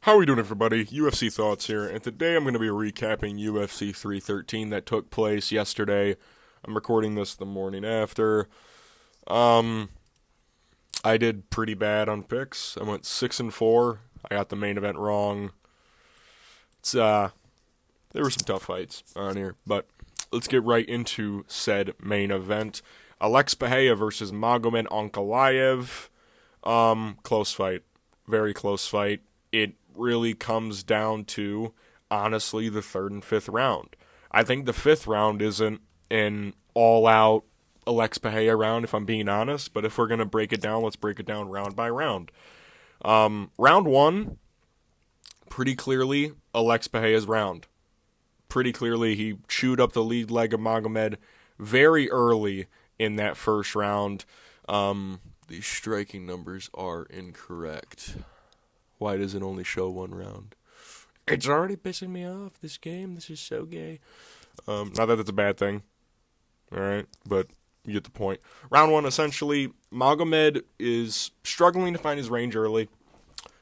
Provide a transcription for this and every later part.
How are we doing, everybody? UFC Thoughts here, and today I'm going to be recapping UFC 313 that took place yesterday. I'm recording this the morning after. I did pretty bad on picks. I went 6-4. I got the main event wrong. There were some tough fights on here, but let's get right into said main event. Alex Pereira versus Magomed Ankalaev. Close fight. Very close fight. It really comes down to, honestly, the third and fifth round. I think the fifth round isn't an all-out Alex Pereira round, if I'm being honest, but if we're going to break it down, let's break it down round by round. Round one, pretty clearly, Alex Pereira's round. Pretty clearly, he chewed up the lead leg of Magomed very early in that first round. These striking numbers are incorrect. Why does it only show one round? It's already pissing me off, this game. This is so gay. Not that it's a bad thing. Alright, but you get the point. Round one, essentially, Magomed is struggling to find his range early.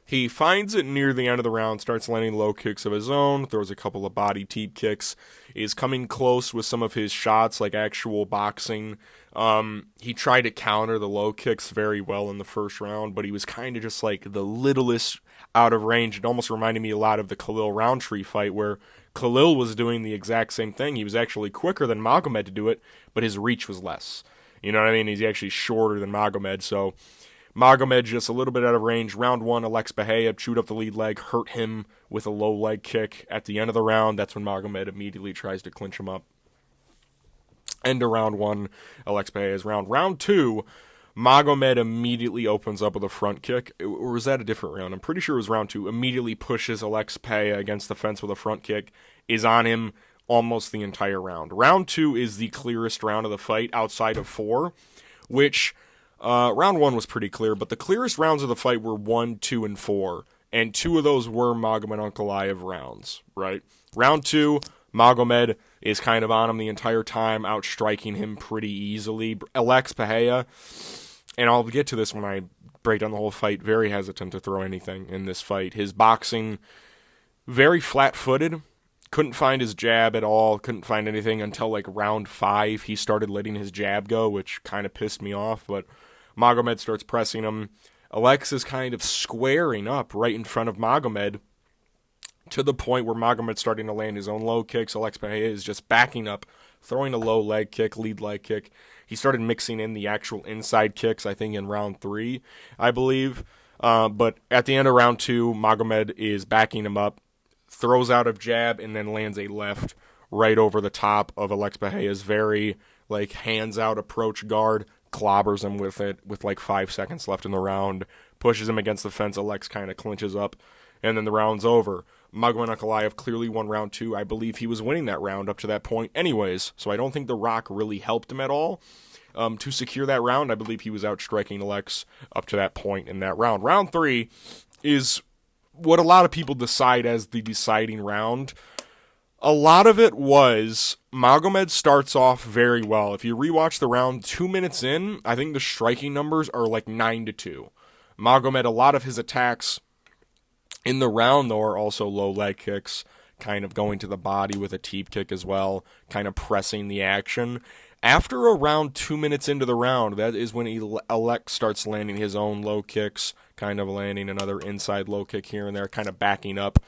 He finds it near the end of the round, starts landing low kicks of his own, throws a couple of body teep kicks, is coming close with some of his shots, like actual boxing. He tried to counter the low kicks very well in the first round, but he was kind of just like the littlest out of range. It almost reminded me a lot of the Khalil Roundtree fight, where Khalil was doing the exact same thing. He was actually quicker than Magomed to do it, but his reach was less. You know what I mean? He's actually shorter than Magomed, so Magomed just a little bit out of range. Round one, Alex Pereira chewed up the lead leg, hurt him with a low leg kick at the end of the round. That's when Magomed immediately tries to clinch him up. End of round one, Alex Pereira's round. Round two, Magomed immediately opens up with a front kick. Or was that a different round? I'm pretty sure it was round two. Immediately pushes Alex Pereira against the fence with a front kick. Is on him almost the entire round. Round two is the clearest round of the fight outside of four, which round one was pretty clear, but the clearest rounds of the fight were 1, 2, and 4, and two of those were Magomed Ankalaev rounds, right? Round two, Magomed is kind of on him the entire time, outstriking him pretty easily. Alex Pereira, and I'll get to this when I break down the whole fight, very hesitant to throw anything in this fight. His boxing, very flat-footed. Couldn't find his jab at all. Couldn't find anything until like round 5. He started letting his jab go, which kind of pissed me off. But Magomed starts pressing him. Alex is kind of squaring up right in front of Magomed to the point where Magomed's starting to land his own low kicks. Alex Pereira is just backing up, throwing a low leg kick, lead leg kick. He started mixing in the actual inside kicks, I think, in round 3, I believe. But at the end of round 2, Magomed is backing him up, throws out a jab, and then lands a left right over the top of Alex Pereira's very, hands-out approach guard, clobbers him with it with, 5 seconds left in the round, pushes him against the fence. Alex kind of clinches up, and then the round's over. Magomed Ankalaev clearly won round 2. I believe he was winning that round up to that point anyways, so I don't think The Rock really helped him at all to secure that round. I believe he was outstriking Alex up to that point in that round. Round 3 is what a lot of people decide as the deciding round. A lot of it was Magomed starts off very well. If you rewatch the round 2 minutes in, I think the striking numbers are 9-2. Magomed, a lot of his attacks in the round, though, are also low leg kicks, kind of going to the body with a teep kick as well, kind of pressing the action. After around 2 minutes into the round, that is when Alex starts landing his own low kicks, kind of landing another inside low kick here and there, kind of backing up.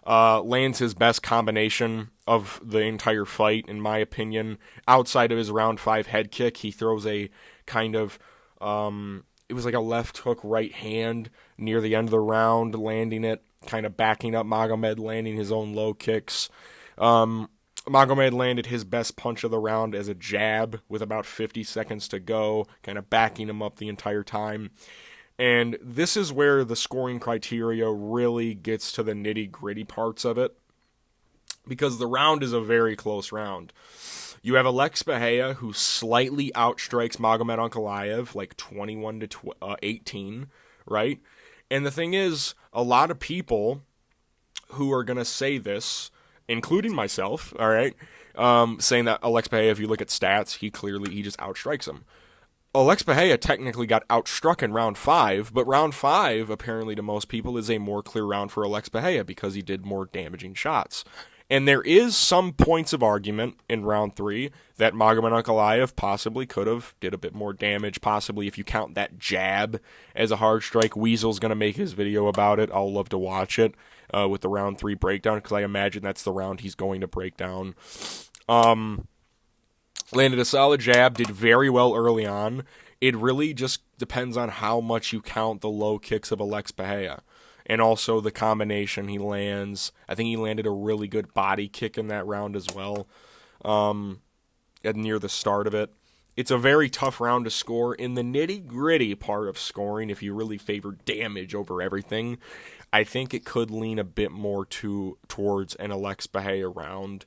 Lands his best combination of the entire fight, in my opinion. Outside of his round 5 head kick, he throws a kind of, it was like a left hook right hand near the end of the round, landing it, kind of backing up Magomed, landing his own low kicks. Magomed landed his best punch of the round as a jab with about 50 seconds to go, kind of backing him up the entire time. And this is where the scoring criteria really gets to the nitty-gritty parts of it, because the round is a very close round. You have Alex Pereira, who slightly outstrikes Magomed Ankalaev, 21-18, right? And the thing is, a lot of people who are going to say this, including myself, all right, saying that Alex Pereira, if you look at stats, he just outstrikes him. Alex Bahia technically got outstruck in round 5, but round 5, apparently to most people, is a more clear round for Alex Bahia because he did more damaging shots. And there is some points of argument in round 3 that Magomed Ankalaev possibly could have did a bit more damage, possibly if you count that jab as a hard strike. Weasel's going to make his video about it. I'll love to watch it with the round 3 breakdown because I imagine that's the round he's going to break down. Landed a solid jab, did very well early on. It really just depends on how much you count the low kicks of Alex Bahia. And also the combination he lands. I think he landed a really good body kick in that round as well, near the start of it. It's a very tough round to score. In the nitty-gritty part of scoring, if you really favor damage over everything, I think it could lean a bit more towards an Alex Bahia round.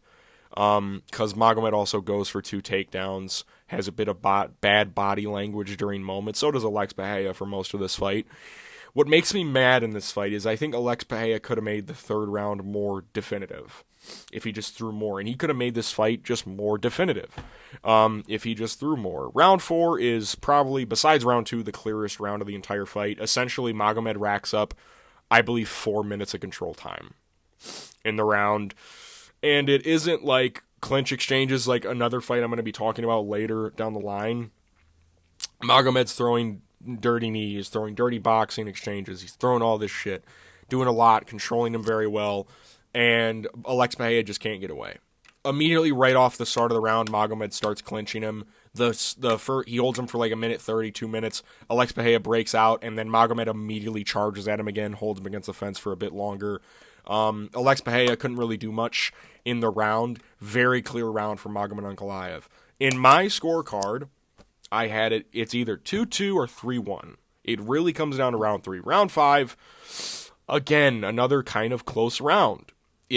Because Magomed also goes for 2 takedowns, has a bit of bad body language during moments. So does Alex Bahia for most of this fight. What makes me mad in this fight is I think Alex Bahia could have made the 3rd round more definitive if he just threw more. And he could have made this fight just more definitive if he just threw more. Round 4 is probably, besides round 2, the clearest round of the entire fight. Essentially, Magomed racks up, I believe, 4 minutes of control time in the round. And it isn't like clinch exchanges like another fight I'm going to be talking about later down the line. Magomed's throwing dirty knees, throwing dirty boxing exchanges. He's throwing all this shit, doing a lot, controlling him very well, and Alex Bahia just can't get away. Immediately right off the start of the round, Magomed starts clinching him. He holds him for like a minute 30, 2 minutes. Alex Bahia breaks out, and then Magomed immediately charges at him again, holds him against the fence for a bit longer. Alex Bahia couldn't really do much in the round. Very clear round for Magomed Ankalaev. In my scorecard, I had it's either 2-2 or 3-1. It really comes down to round 3. Round 5, again, another kind of close round.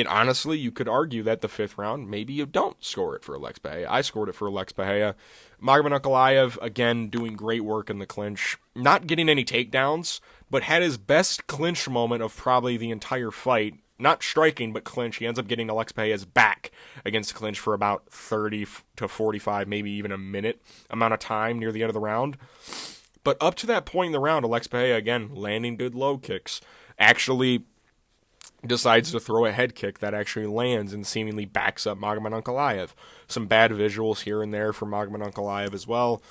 Honestly, you could argue that the 5th round, maybe you don't score it for Alex Bahia. I scored it for Alex Bahia. Magomed Ankalaev, again, doing great work in the clinch. Not getting any takedowns, but had his best clinch moment of probably the entire fight. Not striking, but clinch. He ends up getting Alex Bahia's back against clinch for about 30 to 45, maybe even a minute amount of time near the end of the round. But up to that point in the round, Alex Bahia, again, landing good low kicks. Actually decides to throw a head kick that actually lands and seemingly backs up Magomed Ankalaev. Some bad visuals here and there for Magomed Ankalaev as well,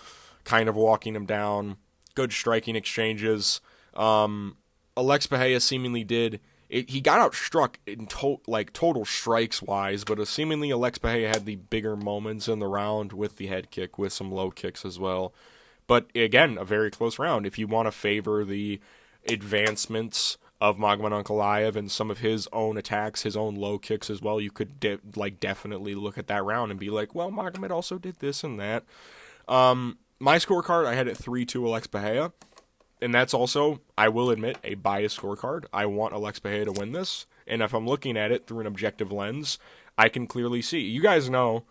kind of walking him down. Good striking exchanges. Alex Bahia seemingly did... He got outstruck in total strikes-wise, but seemingly Alex Bahia had the bigger moments in the round with the head kick, with some low kicks as well. But again, a very close round. If you want to favor the advancements of Magomed Ankalaev and some of his own attacks, his own low kicks as well, you could definitely look at that round and be like, well, Magomed also did this and that. My scorecard, I had it 3-2 Alex Bahia. And that's also, I will admit, a biased scorecard. I want Alex Bahia to win this. And if I'm looking at it through an objective lens, I can clearly see. You guys know,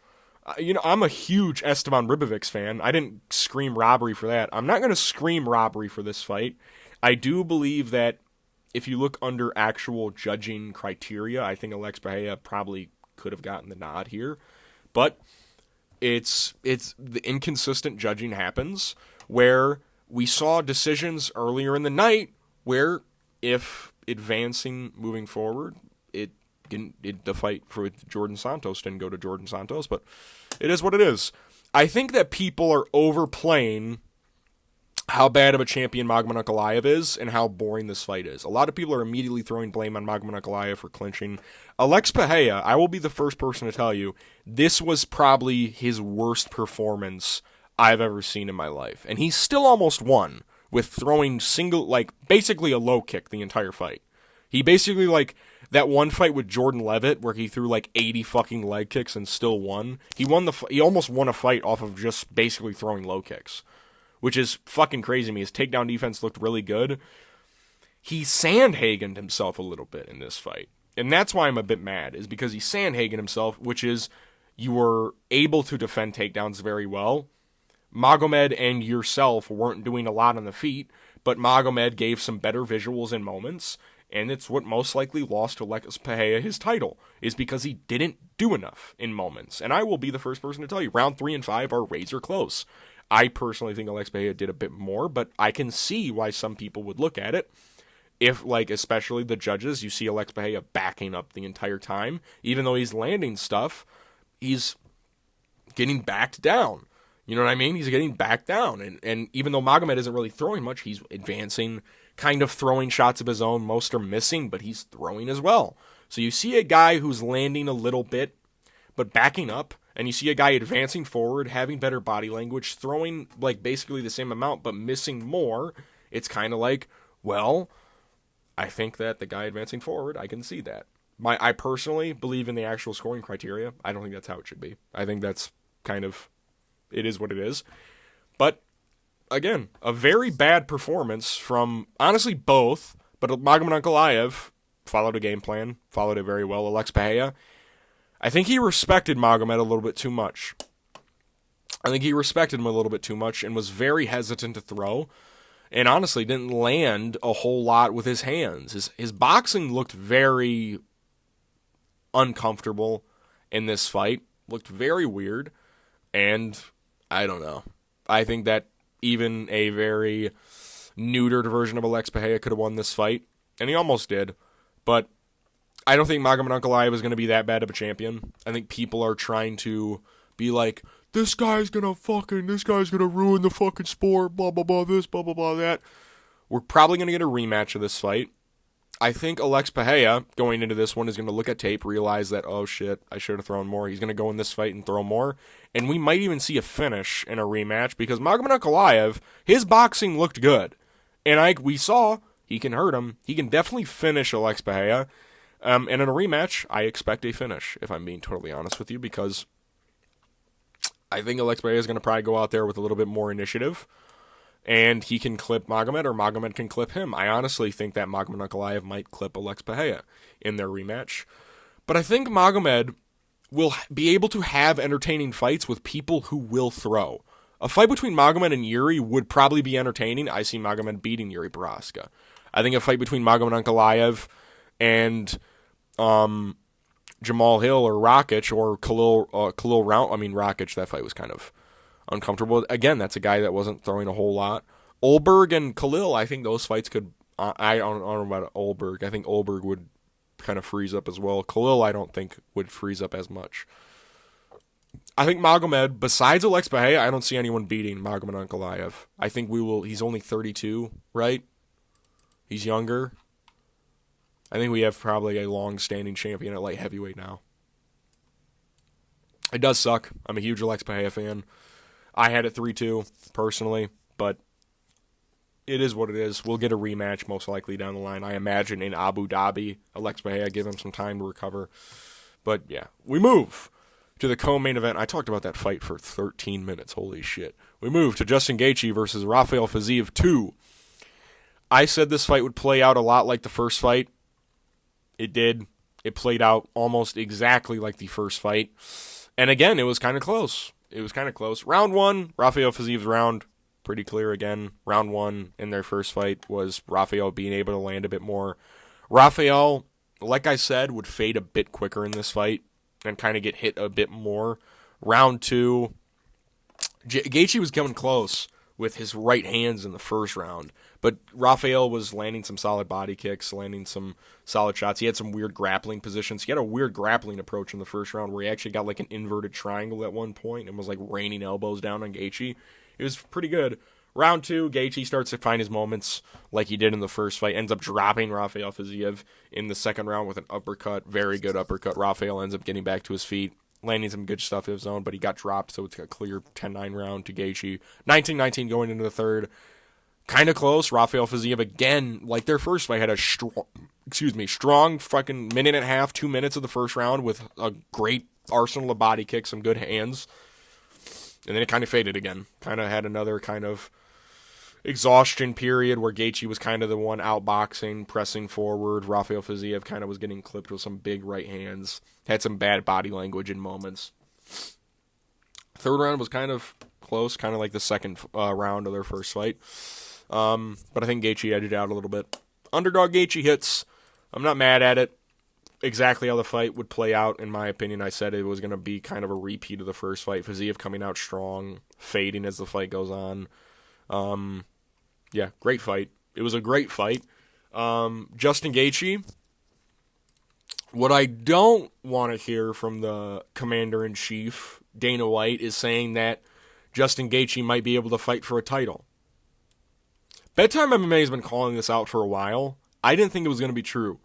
I'm a huge Esteban Ribovics fan. I didn't scream robbery for that. I'm not going to scream robbery for this fight. I do believe that if you look under actual judging criteria, I think Alex Bahia probably could have gotten the nod here. But it's the inconsistent judging happens where... We saw decisions earlier in the night where, if advancing moving forward, the fight for Jordan Santos didn't go to Jordan Santos, but it is what it is. I think that people are overplaying how bad of a champion Magomed Ankalaev is and how boring this fight is. A lot of people are immediately throwing blame on Magomed Ankalaev for clinching. Alex Bahia, I will be the first person to tell you, this was probably his worst performance I've ever seen in my life. And he still almost won with throwing basically a low kick the entire fight. He basically, that one fight with Jordan Levitt where he threw 80 fucking leg kicks and still won. He almost won a fight off of just basically throwing low kicks, which is fucking crazy to me. His takedown defense looked really good. He Sandhagened himself a little bit in this fight. And that's why I'm a bit mad, is because he Sandhagened himself, which is you were able to defend takedowns very well. Magomed and yourself weren't doing a lot on the feet, but Magomed gave some better visuals in moments, and it's what most likely lost Alex Bahia his title, is because he didn't do enough in moments. And I will be the first person to tell you, round 3 and 5 are razor close. I personally think Alex Pereira did a bit more, but I can see why some people would look at it. If, like, especially the judges, you see Alex Pereira backing up the entire time. Even though he's landing stuff, he's getting backed down. You know what I mean? He's getting backed down. And even though Magomed isn't really throwing much, he's advancing, kind of throwing shots of his own. Most are missing, but he's throwing as well. So you see a guy who's landing a little bit, but backing up. And you see a guy advancing forward, having better body language, throwing, like, basically the same amount, but missing more. It's kind of like, well, I think that the guy advancing forward, I can see that. I personally believe in the actual scoring criteria. I don't think that's how it should be. I think that's kind of, it is what it is. But, again, a very bad performance from, honestly, both. But Magomed Ankalaev followed a game plan, followed it very well. Alex Pereira, I think he respected Magomed a little bit too much. I think he respected him a little bit too much and was very hesitant to throw. And honestly, didn't land a whole lot with his hands. His boxing looked very uncomfortable in this fight. Looked very weird. And I don't know. I think that even a very neutered version of Alex Pereira could have won this fight. And he almost did. But I don't think Magomed Ankalaev is going to be that bad of a champion. I think people are trying to be like, this guy's gonna ruin the fucking sport, blah, blah, blah, this, blah, blah, blah, that. We're probably going to get a rematch of this fight. I think Alex Pereira, going into this one, is going to look at tape, realize that, oh shit, I should have thrown more. He's going to go in this fight and throw more. And we might even see a finish in a rematch, because Magomed Ankalaev, his boxing looked good. And we saw, he can hurt him. He can definitely finish Alex Pereira. And in a rematch, I expect a finish, if I'm being totally honest with you, because I think Alex Pereira is going to probably go out there with a little bit more initiative, and he can clip Magomed, or Magomed can clip him. I honestly think that Magomed Ankalaev might clip Alex Pereira in their rematch. But I think Magomed will be able to have entertaining fights with people who will throw. A fight between Magomed and Yuri would probably be entertaining. I see Magomed beating Yuri Prochazka. I think a fight between Magomed Ankalaev and Jamal Hill or Rakic or Khalil Round. I mean, Rakic, that fight was kind of uncomfortable. Again, that's a guy that wasn't throwing a whole lot. Olberg and Khalil, I think those fights could, I don't know about Olberg. I think Olberg would kind of freeze up as well. Khalil, I don't think would freeze up as much. I think Magomed, besides Alex Pereira, I don't see anyone beating Magomed Ankalaev. I think he's only 32, right? He's younger. I think we have probably a long-standing champion at light heavyweight now. It does suck. I'm a huge Alex Pereira fan. I had it 3-2, personally, but it is what it is. We'll get a rematch most likely down the line. I imagine in Abu Dhabi. Alex Pereira, give him some time to recover. But yeah, we move to the co-main event. I talked about that fight for 13 minutes. Holy shit. We move to Justin Gaethje versus Rafael Fiziev 2. I said this fight would play out a lot like the first fight. It did. It played out almost exactly like the first fight. And again, it was kind of close. Round one, Rafael Fiziev's round, pretty clear again. Round one in their first fight was Rafael being able to land a bit more. Rafael, like I said, would fade a bit quicker in this fight and kind of get hit a bit more. Round two, Gaethje was coming close with his right hands in the first round. But Rafael was landing some solid body kicks, landing some solid shots. He had some weird grappling positions. He had a weird grappling approach in the first round where he actually got like an inverted triangle at one point and was like raining elbows down on Gaethje. It was pretty good. Round two, Gaethje starts to find his moments like he did in the first fight. Ends up dropping Rafael Fiziev in the second round with an uppercut. Very good uppercut. Rafael ends up getting back to his feet, landing some good stuff of his own, but he got dropped, so it's a clear 10-9 round to Gaethje. 19-19 going into the third. Kind of close. Rafael Fiziev, again, like their first fight, had a strong fucking minute and a half, 2 minutes of the first round with a great arsenal of body kicks, some good hands. And then it kind of faded again. Kind of had another kind of exhaustion period where Gaethje was kind of the one outboxing, pressing forward. Rafael Fiziev kind of was getting clipped with some big right hands. Had some bad body language in moments. Third round was kind of close, kind of like the second round of their first fight. But I think Gaethje edged out a little bit. Underdog Gaethje hits. I'm not mad at it. exactly how the fight would play out, in my opinion. I said it was going to be kind of a repeat of the first fight. Fiziev coming out strong, fading as the fight goes on. Yeah, great fight. It was a great fight. Justin Gaethje, what I don't want to hear from the commander-in-chief, Dana White, is saying that Justin Gaethje might be able to fight for a title. Bedtime MMA has been calling this out for a while. I didn't think it was going to be true.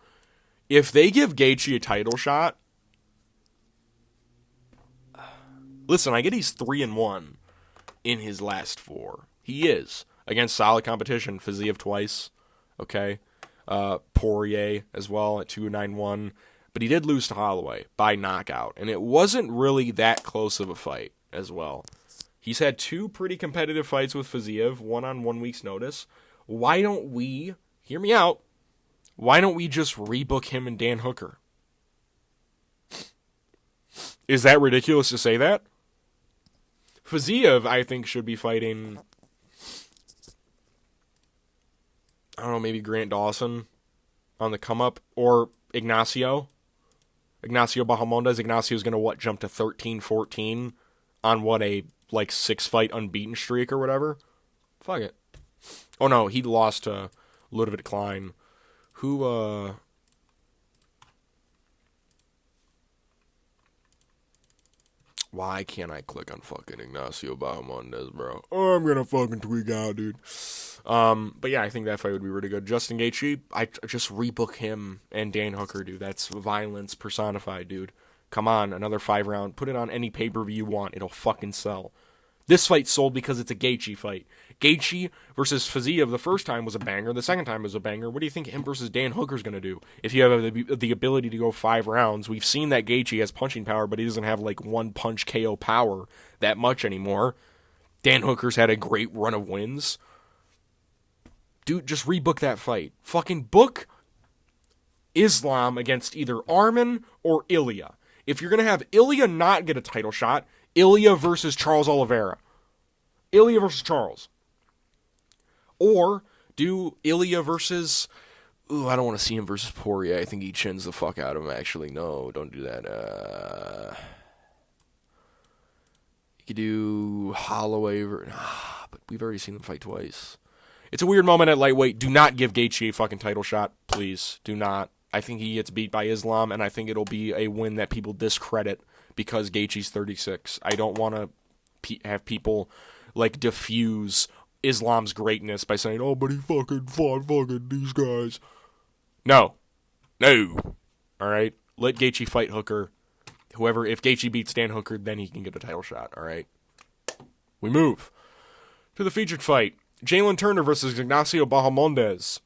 If they give Gaethje a title shot, listen, I get he's 3-1 in his last 4. He is against solid competition. Fiziev twice, okay. Poirier as well at 2-9-1, but he did lose to Holloway by knockout, and it wasn't really that close of a fight as well. He's had 2 pretty competitive fights with Fiziev, one on 1 week's notice. Why don't we, hear me out, why don't we just rebook him and Dan Hooker? Is that ridiculous to say that? Fiziev, I think, should be fighting, I don't know, maybe Grant Dawson on the come-up, or Ignacio Bahamondes. Ignacio's going to, jump to 13-14 on a 6-fight unbeaten streak or whatever? Fuck it. Oh, no, he lost to Ludwig Klein. Why can't I click on fucking Ignacio Bahamondes, bro? Oh, I'm gonna fucking tweak out, dude. But yeah, I think that fight would be really good. Justin Gaethje, I just rebook him and Dan Hooker, dude. That's violence personified, dude. Come on, another 5-round. Put it on any pay-per-view you want. It'll fucking sell. This fight sold because it's a Gaethje fight. Gaethje versus Fiziev the first time was a banger. The second time was a banger. What do you think him versus Dan Hooker's going to do? If you have the ability to go 5 rounds, we've seen that Gaethje has punching power, but he doesn't have one punch KO power that much anymore. Dan Hooker's had a great run of wins. Dude, just rebook that fight. Fucking book Islam against either Arman or Ilya. If you're going to have Ilya not get a title shot, Ilya versus Charles Oliveira. Ilya versus Charles. Or do Ilya versus... Ooh, I don't want to see him versus Poirier. I think he chins the fuck out of him, actually. No, don't do that. You could do Holloway... but we've already seen them fight twice. It's a weird moment at lightweight. Do not give Gaethje a fucking title shot. Please, do not. I think he gets beat by Islam, and I think it'll be a win that people discredit because Gaethje's 36. I don't want to have people diffuse Islam's greatness by saying, oh, but he fucking fought fucking these guys. No. All right? Let Gaethje fight Hooker. If Gaethje beats Dan Hooker, then he can get a title shot, all right? We move to the featured fight. Jalen Turner versus Ignacio Bahamondes.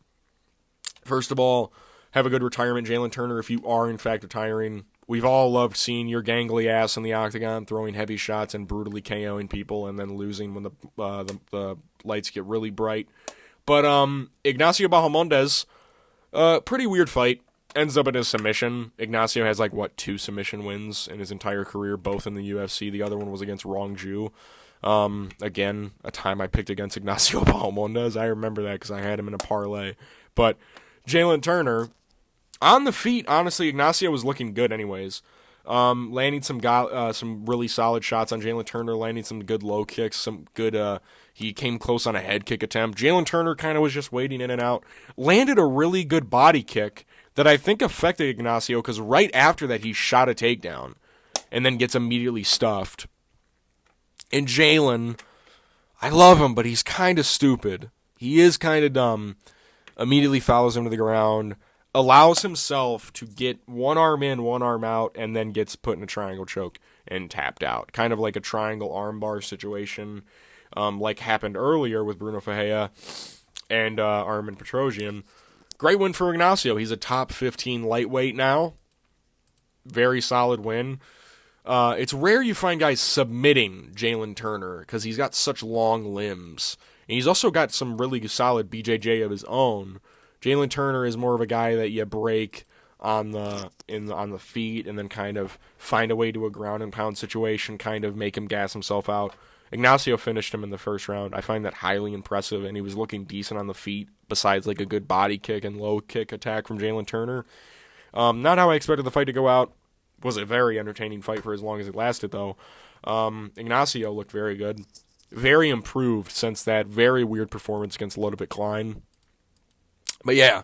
First of all, have a good retirement, Jalen Turner, if you are in fact retiring. We've all loved seeing your gangly ass in the octagon, throwing heavy shots and brutally KOing people, and then losing when the lights get really bright. But Ignacio Bahamondes, pretty weird fight. Ends up in a submission. Ignacio has 2 submission wins in his entire career, both in the UFC. The other one was against Rong Ju. Again, a time I picked against Ignacio Bahamondes. I remember that because I had him in a parlay. But Jalen Turner, on the feet, honestly, Ignacio was looking good anyways. Landing some really solid shots on Jalen Turner, landing some good low kicks, some good, he came close on a head kick attempt. Jalen Turner kind of was just waiting in and out. Landed a really good body kick that I think affected Ignacio because right after that he shot a takedown and then gets immediately stuffed. And Jalen, I love him, but he's kind of stupid. He is kind of dumb. Immediately follows him to the ground, allows himself to get one arm in, one arm out, and then gets put in a triangle choke and tapped out. Kind of like a triangle armbar situation, like happened earlier with Bruno Ferreira and Armen Petrosyan. Great win for Ignacio. He's a top 15 lightweight now. Very solid win. It's rare you find guys submitting Jalen Turner because he's got such long limbs. And he's also got some really solid BJJ of his own. Jalen Turner is more of a guy that you break on the feet and then kind of find a way to a ground and pound situation, kind of make him gas himself out. Ignacio finished him in the first round. I find that highly impressive, and he was looking decent on the feet besides a good body kick and low kick attack from Jalen Turner. Not how I expected the fight to go out. Was a very entertaining fight for as long as it lasted, though. Ignacio looked very good. Very improved since that very weird performance against Ludovit Klein. But yeah,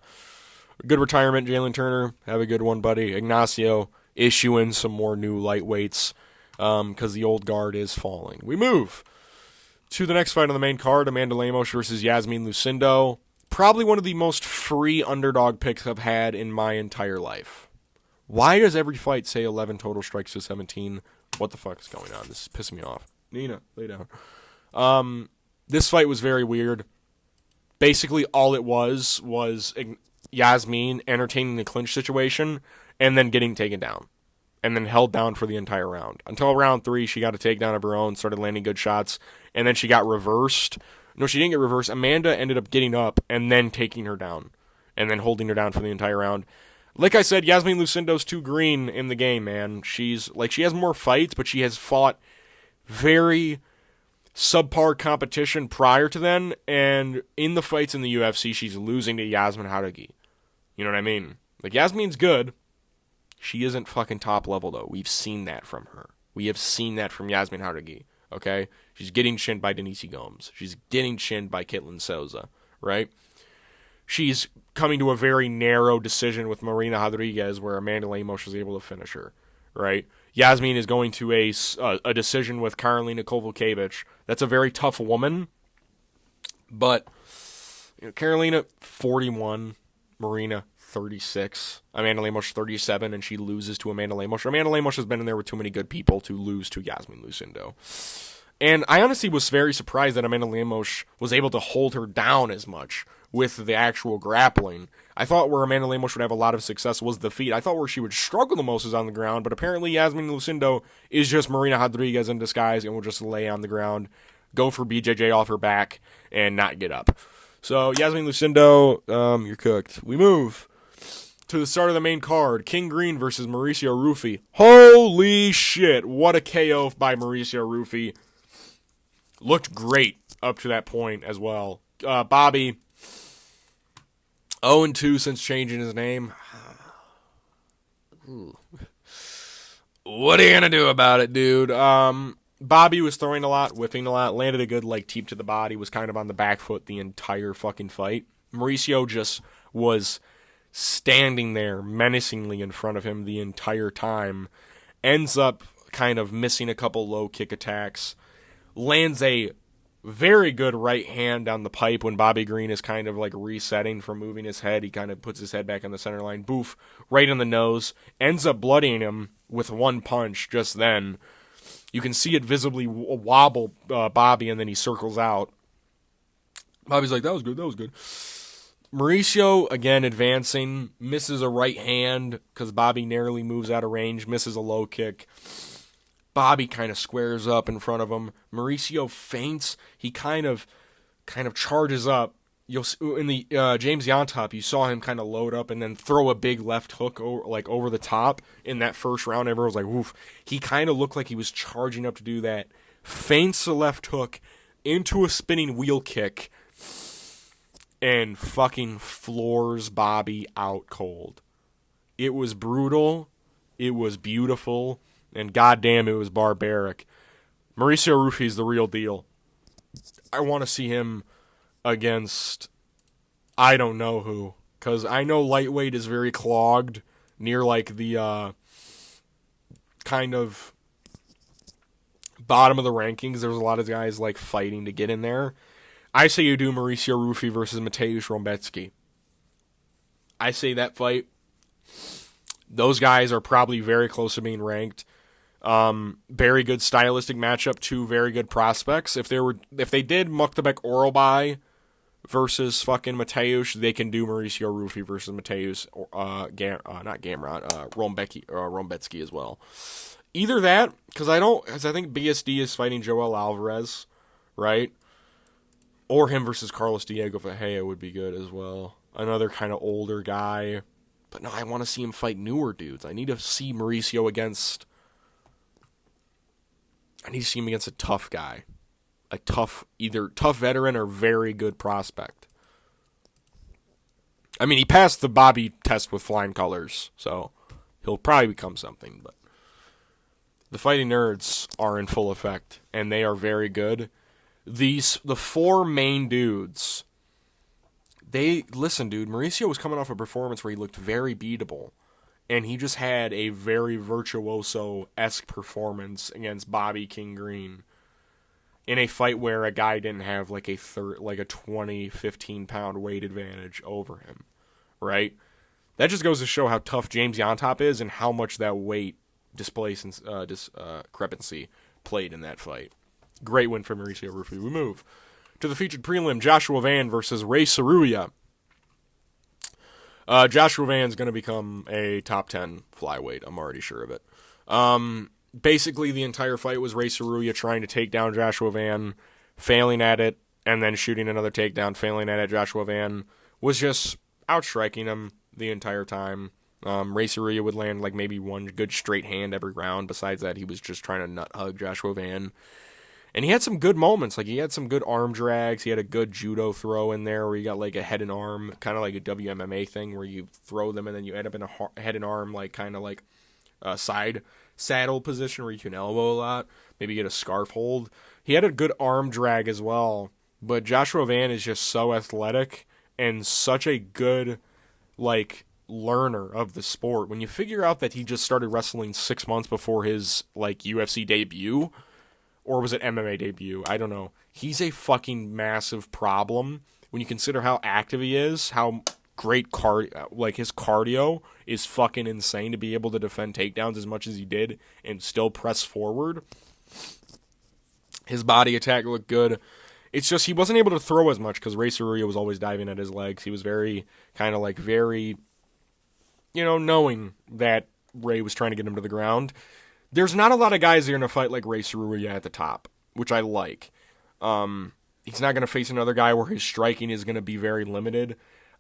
good retirement, Jalen Turner. Have a good one, buddy. Ignacio, issue in some more new lightweights because the old guard is falling. We move to the next fight on the main card, Amanda Lemos versus Yasmin Lucindo. Probably one of the most free underdog picks I've had in my entire life. Why does every fight say 11 total strikes to 17? What the fuck is going on? This is pissing me off. Nina, lay down. This fight was very weird. Basically, all it was Yasmin entertaining the clinch situation and then getting taken down. And then held down for the entire round. Until round 3, she got a takedown of her own, started landing good shots, and then she got reversed. No, she didn't get reversed. Amanda ended up getting up and then taking her down. And then holding her down for the entire round. Like I said, Yasmin Lucindo's too green in the game, man. She has more fights, but she has fought very subpar competition prior to then, and in the fights in the UFC, she's losing to Yasmin Jauregui. You know what I mean? Like, Yasmin's good. She isn't fucking top level, though. We've seen that from her. We have seen that from Yasmin Jauregui, okay? She's getting chinned by Denise Gomes. She's getting chinned by Kitlin Souza, right? She's coming to a very narrow decision with Marina Rodriguez where Amanda Lemos was able to finish her, right? Yasmin is going to a decision with Karolina Kowalkiewicz. That's a very tough woman, but Karolina 41, Marina 36, Amanda Lemos 37, and she loses to Amanda Lemos. Amanda Lemos has been in there with too many good people to lose to Yasmin Lucindo. And I honestly was very surprised that Amanda Lemos was able to hold her down as much with the actual grappling. I thought where Amanda Lemos would have a lot of success was the feet. I thought where she would struggle the most is on the ground, but apparently Yasmin Lucindo is just Marina Rodriguez in disguise and will just lay on the ground, go for BJJ off her back, and not get up. So Yasmin Lucindo, you're cooked. We move to the start of the main card, King Green versus Mauricio Rufy. Holy shit, what a KO by Mauricio Rufy. Looked great up to that point as well. Bobby, 0-2 since changing his name. What are you going to do about it, dude? Bobby was throwing a lot, whipping a lot, landed a good teep to the body, was kind of on the back foot the entire fucking fight. Mauricio just was standing there menacingly in front of him the entire time. Ends up kind of missing a couple low kick attacks. Lands a very good right hand down the pipe when Bobby Green is kind of resetting from moving his head. He kind of puts his head back on the center line. Boof, right in the nose. Ends up bloodying him with one punch just then. You can see it visibly wobble Bobby, and then he circles out. Bobby's like, that was good. Mauricio, again, advancing, misses a right hand because Bobby narrowly moves out of range, misses a low kick. Bobby kind of squares up in front of him. Mauricio feints. He kind of charges up. In the James Yontop, you saw him kind of load up and then throw a big left hook over the top in that first round. Everyone was like, woof. He kind of looked like he was charging up to do that. Feints the left hook into a spinning wheel kick and fucking floors Bobby out cold. It was brutal. It was beautiful. And goddamn, it was barbaric. Mauricio Rufy's the real deal. I want to see him against I don't know who. Because I know lightweight is very clogged near the kind of bottom of the rankings. There's a lot of guys fighting to get in there. I say you do Mauricio Rufy versus Mateusz Rombecki. I say that fight. Those guys are probably very close to being ranked. Very good stylistic matchup, two very good prospects. If they did Muktabek Oralbai versus fucking Mateusz, they can do Mauricio Rufy versus Mateusz, not Gamrot, Rombecki as well. Either that, because I think BSD is fighting Joel Alvarez, right? Or him versus Carlos Diego Ferreira would be good as well. Another kind of older guy. But no, I want to see him fight newer dudes. I need to see Mauricio against a tough guy. Either tough veteran or very good prospect. I mean, he passed the Bobby test with flying colors, so he'll probably become something. But the fighting nerds are in full effect, and they are very good. The 4 main dudes, listen, dude, Mauricio was coming off a performance where he looked very beatable, and he just had a very virtuoso-esque performance against Bobby King Green in a fight where a guy didn't have like a 20, 15-pound weight advantage over him, right? That just goes to show how tough James Yontop is and how much that weight discrepancy played in that fight. Great win for Mauricio Rufy. We move to the featured prelim, Joshua Van versus Ray Saruya. Joshua Van's going to become a top 10 flyweight. I'm already sure of it. Basically, the entire fight was Ray Saruya trying to take down Joshua Van, failing at it, and then shooting another takedown, failing at it. Joshua Van was just outstriking him the entire time. Ray Saruya would land like maybe one good straight hand every round. Besides that, he was just trying to nut hug Joshua Van. And he had some good moments. Like, he had some good arm drags. He had a good judo throw in there where you got like a head and arm, kind of like a WMMA thing where you throw them and then you end up in a head and arm, like kind of like side saddle position where you can elbow a lot, maybe get a scarf hold. He had a good arm drag as well, but Joshua Van is just so athletic and such a good like learner of the sport. When you figure out that he just started wrestling 6 months before his like UFC debut, or was it MMA debut? I don't know. He's a fucking massive problem when you consider how active he is, how great his cardio is fucking insane to be able to defend takedowns as much as he did and still press forward. His body attack looked good. It's just he wasn't able to throw as much because Ray Saruya was always diving at his legs. He was very knowing that Ray was trying to get him to the ground. There's not a lot of guys that are going to fight like Ray Saruya at the top, which I like. He's not going to face another guy where his striking is going to be very limited.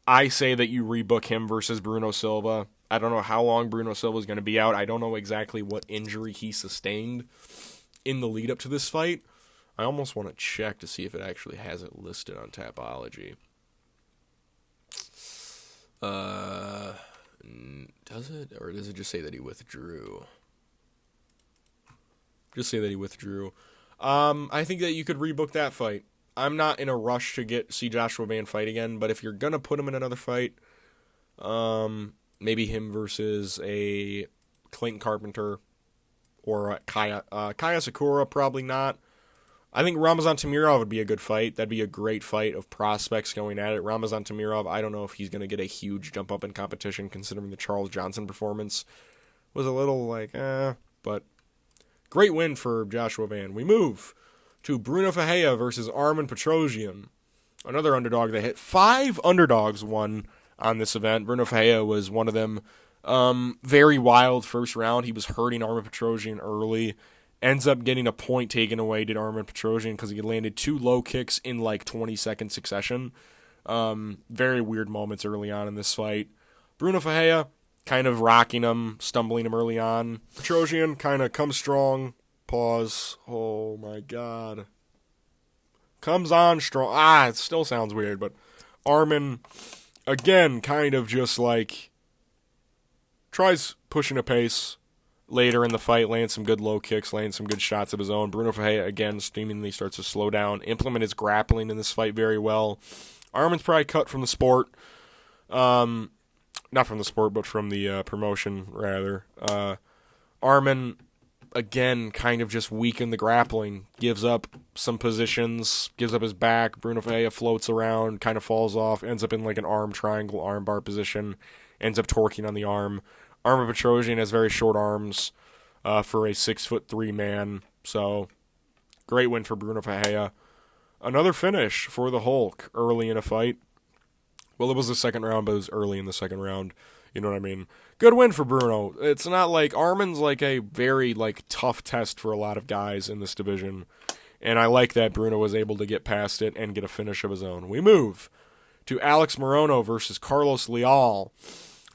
I say that you rebook him versus Bruno Silva. I don't know how long Bruno Silva is going to be out. I don't know exactly what injury he sustained in the lead up to this fight. I almost want to check to see if it actually has it listed on Tapology. Does it? Or does it just say that he withdrew? Just say that he withdrew. I think that you could rebook that fight. I'm not in a rush to see Joshua Van fight again, but if you're going to put him in another fight, maybe him versus a Clayton Carpenter or a Kaya Sakura, probably not. I think Ramazan Tamirov would be a good fight. That'd be a great fight of prospects going at it. Ramazan Tamirov, I don't know if he's going to get a huge jump up in competition considering the Charles Johnson performance was a little but great win for Joshua Van. We move to Bruno Ferreira versus Armen Petrosyan. Another underdog that hit. 5 underdogs won on this event. Bruno Ferreira was one of them. Very wild first round. He was hurting Armen Petrosyan early. Ends up getting a point taken away, did Armen Petrosyan, because he landed 2 low kicks in like 20-second succession. Very weird moments early on in this fight. Bruno Ferreira kind of rocking him, stumbling him early on. Petrosyan kind of comes strong. Pause. Oh my god. Comes on strong. It still sounds weird, but Armen, again, kind of just like tries pushing a pace later in the fight, lands some good low kicks, lands some good shots of his own. Bruno Ferreira, again, seemingly starts to slow down, implement his grappling in this fight very well. Armen's probably cut from the sport. Not from the sport, but from the promotion, rather. Armen, again, kind of just weakened the grappling, gives up some positions, gives up his back. Bruno Ferreira floats around, kind of falls off, ends up in like an arm triangle, arm bar position, ends up torquing on the arm. Armen Petrosyan has very short arms for a 6'3" man, so great win for Bruno Ferreira. Another finish for the Hulk early in a fight. Well, it was the second round, but it was early in the second round. You know what I mean? Good win for Bruno. It's not like Armen's like a very like tough test for a lot of guys in this division. And I like that Bruno was able to get past it and get a finish of his own. We move to Alex Morono versus Carlos Leal.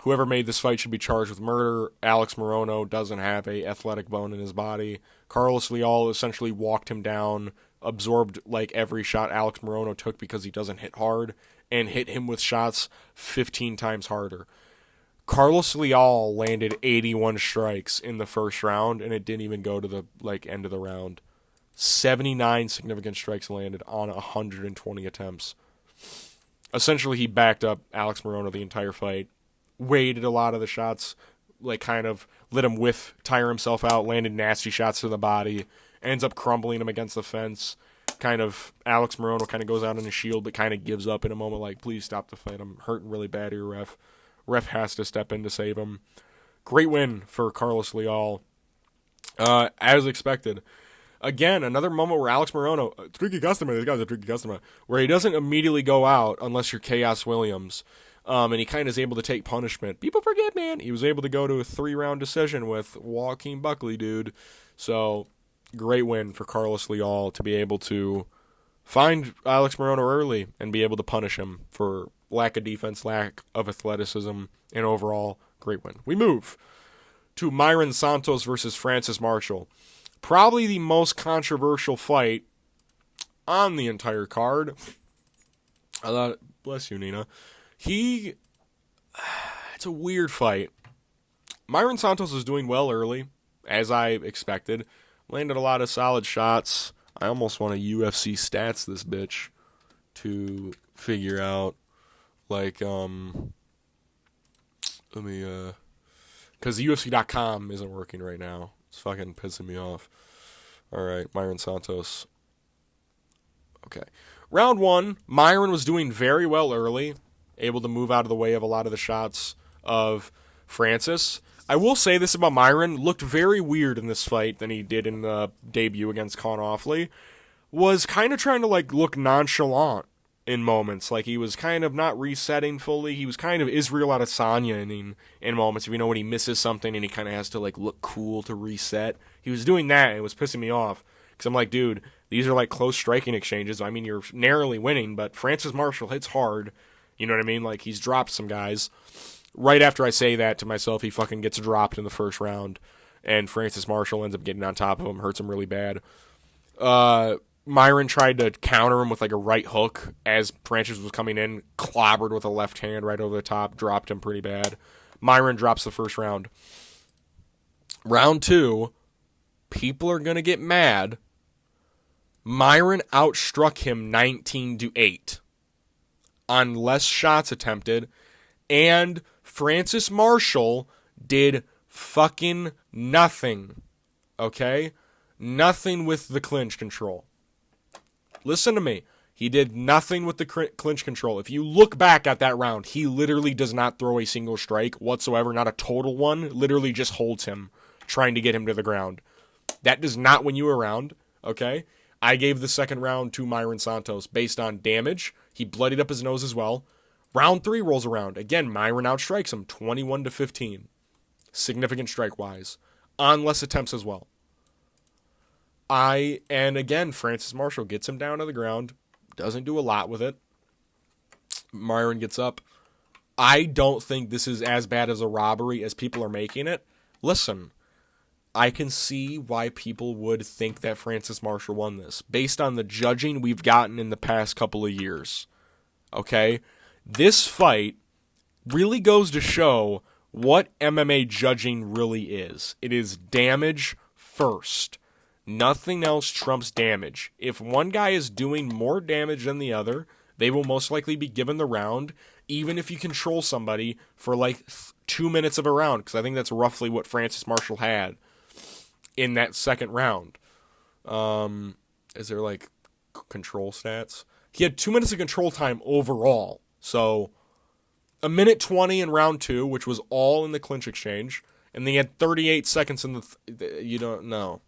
Whoever made this fight should be charged with murder. Alex Morono doesn't have a athletic bone in his body. Carlos Leal essentially walked him down, absorbed like every shot Alex Morono took because he doesn't hit hard, and hit him with shots 15 times harder. Carlos Leal landed 81 strikes in the first round, and it didn't even go to the end of the round. 79 significant strikes landed on 120 attempts. Essentially, he backed up Alex Morono the entire fight, weighted a lot of the shots, kind of let him tire himself out, landed nasty shots to the body, ends up crumbling him against the fence. Alex Morono kind of goes out on his shield, but kind of gives up in a moment, please stop the fight. I'm hurting really bad here, ref. Ref has to step in to save him. Great win for Carlos Leal. As expected. Again, another moment where Alex Morono, tricky customer, this guy's a tricky customer, where he doesn't immediately go out unless you're Chaos Williams. And he kind of is able to take punishment. People forget, man. He was able to go to a 3-round decision with Joaquin Buckley, dude. So, great win for Carlos Leal to be able to find Alex Morono early and be able to punish him for lack of defense, lack of athleticism, and overall, great win. We move to Myron Santos versus Francis Marshall. Probably the most controversial fight on the entire card. Bless you, Nina. It's a weird fight. Myron Santos was doing well early, as I expected. Landed a lot of solid shots. I almost want to UFC stats this bitch to figure out, because UFC.com isn't working right now. It's fucking pissing me off. All right, Myron Santos. Okay. Round 1, Myron was doing very well early, able to move out of the way of a lot of the shots of Francis. I will say this about Myron, looked very weird in this fight than he did in the debut against Con Offley. Was kind of trying to look nonchalant in moments. He was kind of not resetting fully. He was kind of Israel Adesanya in moments. If you know when he misses something and he kind of has to look cool to reset. He was doing that and it was pissing me off. Because I'm like, dude, these are close striking exchanges. I mean, you're narrowly winning, but Francis Marshall hits hard. You know what I mean? He's dropped some guys. Right after I say that to myself, he fucking gets dropped in the first round. And Francis Marshall ends up getting on top of him, hurts him really bad. Myron tried to counter him with a right hook as Francis was coming in, clobbered with a left hand right over the top, dropped him pretty bad. Myron drops the first round. Round 2, people are going to get mad. Myron outstruck him 19-8 on less shots attempted, and Francis Marshall did fucking nothing. Okay? Nothing with the clinch control. Listen to me. He did nothing with the clinch control. If you look back at that round, he literally does not throw a single strike whatsoever, not a total one. Literally just holds him, trying to get him to the ground. That does not win you a round, okay? I gave the second round to Myron Santos based on damage. He bloodied up his nose as well. Round 3 rolls around. Again, Myron outstrikes him 21-15. Significant strike-wise. On less attempts as well. And again, Francis Marshall gets him down to the ground. Doesn't do a lot with it. Myron gets up. I don't think this is as bad as a robbery as people are making it. Listen, I can see why people would think that Francis Marshall won this, based on the judging we've gotten in the past couple of years. Okay? This fight really goes to show what MMA judging really is. It is damage first. Nothing else trumps damage. If one guy is doing more damage than the other, they will most likely be given the round, even if you control somebody for 2 minutes of a round, because I think that's roughly what Francis Marshall had in that second round. Is there control stats? He had 2 minutes of control time overall. So, 1:20 in round 2, which was all in the clinch exchange, and they had 38 seconds in the... you don't know.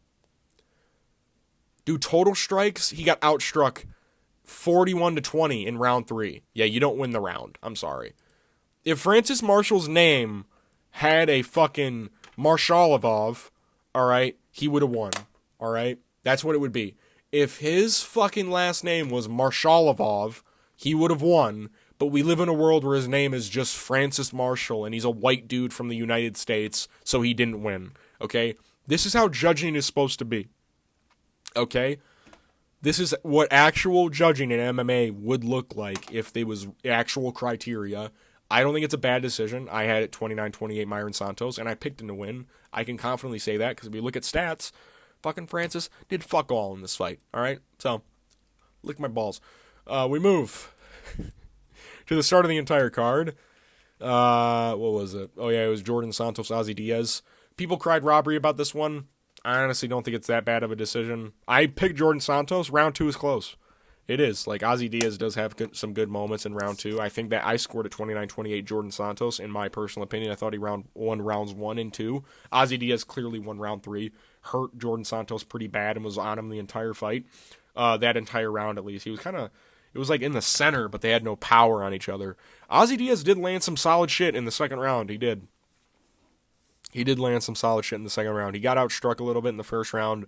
Dude, total strikes, he got outstruck 41-20 in round 3. Yeah, you don't win the round. I'm sorry. If Francis Marshall's name had a fucking Marshalovov, alright, he would have won. Alright? That's what it would be. If his fucking last name was Marshalovov, he would have won. But we live in a world where his name is just Francis Marshall, and he's a white dude from the United States, so he didn't win. Okay? This is how judging is supposed to be. Okay? This is what actual judging in MMA would look like if there was actual criteria. I don't think it's a bad decision. I had it 29-28 Myron Santos, and I picked him to win. I can confidently say that because if you look at stats, fucking Francis did fuck all in this fight. All right? So, lick my balls. We move to the start of the entire card. What was it? Oh, yeah, it was Jordan Santos, Ozzy Diaz. People cried robbery about this one. I honestly don't think it's that bad of a decision. I picked Jordan Santos. Round 2 is close. It is. Like, Ozzy Diaz does have some good moments in round 2. I think that I scored a 29-28 Jordan Santos, in my personal opinion. I thought he won rounds 1 and 2. Ozzy Diaz clearly won round 3. Hurt Jordan Santos pretty bad and was on him the entire fight. That entire round, at least. He was kind of... It was like in the center, but they had no power on each other. Ozzy Diaz did land some solid shit in the second round. He did. He did land some solid shit in the second round. He got outstruck a little bit in the first round.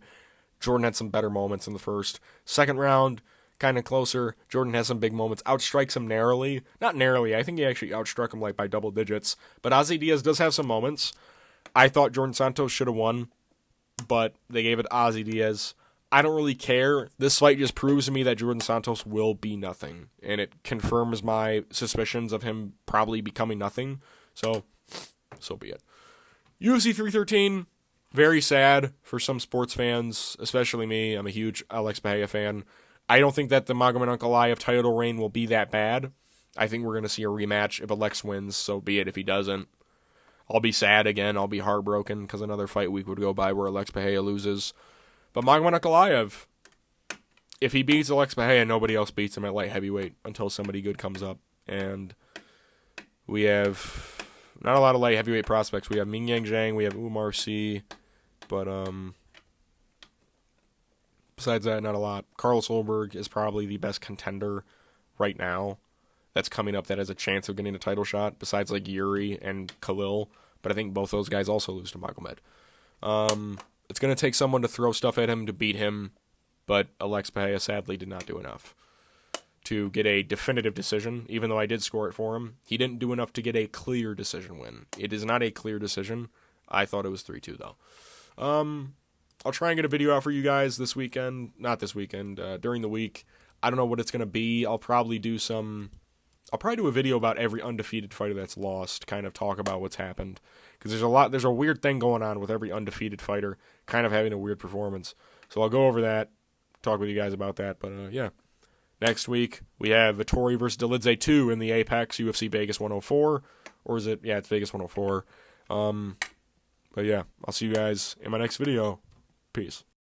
Jordan had some better moments in the first. Second round, kind of closer. Jordan has some big moments. Outstrikes him narrowly. Not narrowly. I think he actually outstruck him like by double digits. But Ozzy Diaz does have some moments. I thought Jordan Santos should have won, but they gave it Ozzy Diaz. I don't really care. This fight just proves to me that Jordan Santos will be nothing. And it confirms my suspicions of him probably becoming nothing. So be it. UFC 313, very sad for some sports fans, especially me. I'm a huge Alex Bahia fan. I don't think that the Magomed Ankalaev title reign will be that bad. I think we're going to see a rematch. If Alex wins, so be it. If he doesn't, I'll be sad again. I'll be heartbroken because another fight week would go by where Alex Bahia loses. But Magomed Ankalaev, if he beats Alex Bahia, nobody else beats him at light heavyweight until somebody good comes up. And we have not a lot of light heavyweight prospects. We have Ming Yang Zhang, we have Umar Sy, but besides that, not a lot. Carlos Ulberg is probably the best contender right now that's coming up that has a chance of getting a title shot, besides like Yuri and Khalil. But I think both those guys also lose to Magomed. It's going to take someone to throw stuff at him to beat him, but Alex Bahia sadly did not do enough to get a definitive decision, even though I did score it for him. He didn't do enough to get a clear decision win. It is not a clear decision. I thought it was 3-2, though. I'll try and get a video out for you guys this weekend. Not this weekend, during the week. I don't know what it's going to be. I'll probably do a video about every undefeated fighter that's lost, kind of talk about what's happened. Because there's a weird thing going on with every undefeated fighter kind of having a weird performance. So I'll go over that, talk with you guys about that. But yeah, next week we have Vettori versus Dolidze 2 in the Apex UFC Vegas 104. Or is it? Yeah, it's Vegas 104. But yeah, I'll see you guys in my next video. Peace.